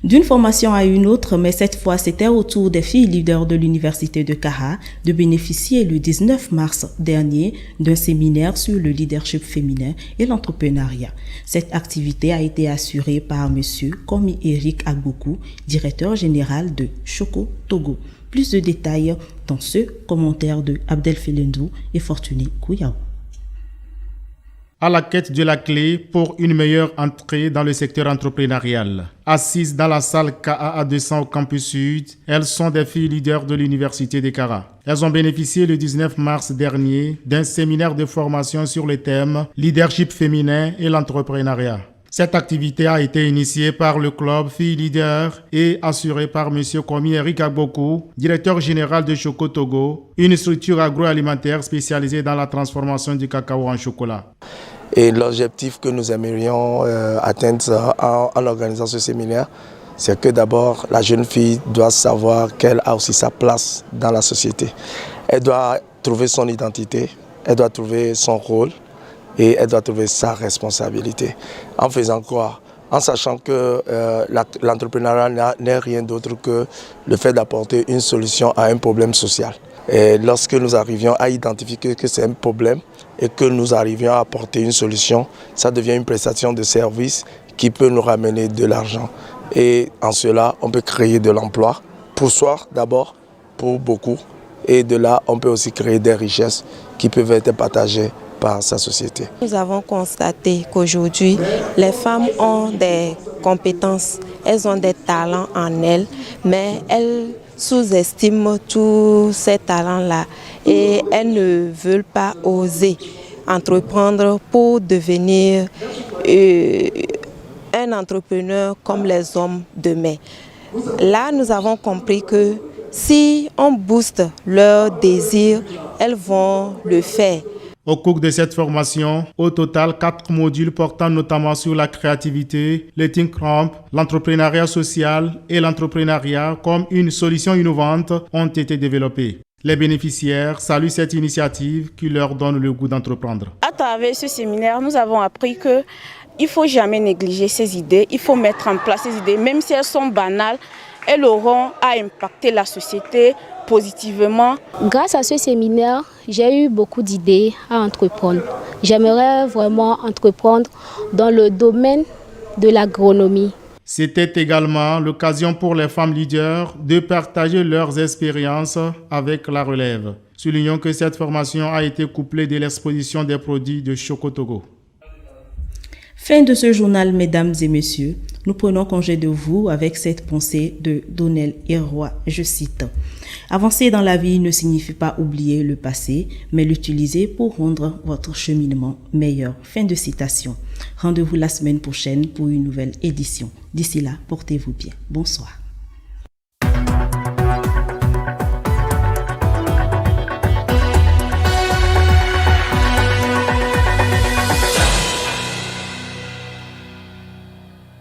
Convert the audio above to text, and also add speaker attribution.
Speaker 1: D'une formation à une autre, mais cette fois c'était au tour des filles leaders de l'université de Kara de bénéficier le 19 mars dernier d'un séminaire sur le leadership féminin et l'entrepreneuriat. Cette activité a été assurée par M. Komi Eric Agboku, directeur général de Choco Togo. Plus de détails dans ce commentaire de Abdel Felendou et Fortuné Kouyao.
Speaker 2: À la quête de la clé pour une meilleure entrée dans le secteur entrepreneurial. Assises dans la salle KAA 200 au campus Sud, elles sont des filles leaders de l'université de Kara. Elles ont bénéficié le 19 mars dernier d'un séminaire de formation sur le thème « Leadership féminin et l'entrepreneuriat ». Cette activité a été initiée par le club Filles Leaders et assurée par M. Komi Eric Agboku, directeur général de Choco Togo, une structure agroalimentaire spécialisée dans la transformation du cacao en chocolat.
Speaker 3: Et l'objectif que nous aimerions atteindre en organisant ce séminaire, c'est que d'abord la jeune fille doit savoir qu'elle a aussi sa place dans la société. Elle doit trouver son identité, elle doit trouver son rôle et elle doit trouver sa responsabilité. En faisant quoi? En sachant que l'entrepreneuriat n'est rien d'autre que le fait d'apporter une solution à un problème social. Et lorsque nous arrivions à identifier que c'est un problème et que nous arrivions à apporter une solution, ça devient une prestation de service qui peut nous ramener de l'argent. Et en cela, on peut créer de l'emploi, pour soi d'abord, pour beaucoup. Et de là, on peut aussi créer des richesses qui peuvent être partagées par sa société.
Speaker 4: Nous avons constaté qu'aujourd'hui, les femmes ont des compétences, elles ont des talents en elles, mais elles sous-estiment tous ces talents-là et elles ne veulent pas oser entreprendre pour devenir un entrepreneur comme les hommes demain. Là, nous avons compris que si on booste leur désir, elles vont le faire.
Speaker 2: Au cours de cette formation, au total, 4 modules portant notamment sur la créativité, le think tank, l'entrepreneuriat social et l'entrepreneuriat comme une solution innovante ont été développés. Les bénéficiaires saluent cette initiative qui leur donne le goût d'entreprendre.
Speaker 5: À travers ce séminaire, nous avons appris qu'il ne faut jamais négliger ces idées, il faut mettre en place ces idées, même si elles sont banales, elles auront à impacter la société positivement.
Speaker 6: Grâce à ce séminaire, j'ai eu beaucoup d'idées à entreprendre. J'aimerais vraiment entreprendre dans le domaine de l'agronomie.
Speaker 2: C'était également l'occasion pour les femmes leaders de partager leurs expériences avec la relève. Soulignons que cette formation a été couplée de l'exposition des produits de Choco Togo.
Speaker 1: Fin de ce journal, mesdames et messieurs. Nous prenons congé de vous avec cette pensée de Donnel Héroy, je cite. « Avancer dans la vie ne signifie pas oublier le passé, mais l'utiliser pour rendre votre cheminement meilleur. » Fin de citation. Rendez-vous la semaine prochaine pour une nouvelle édition. D'ici là, portez-vous bien. Bonsoir.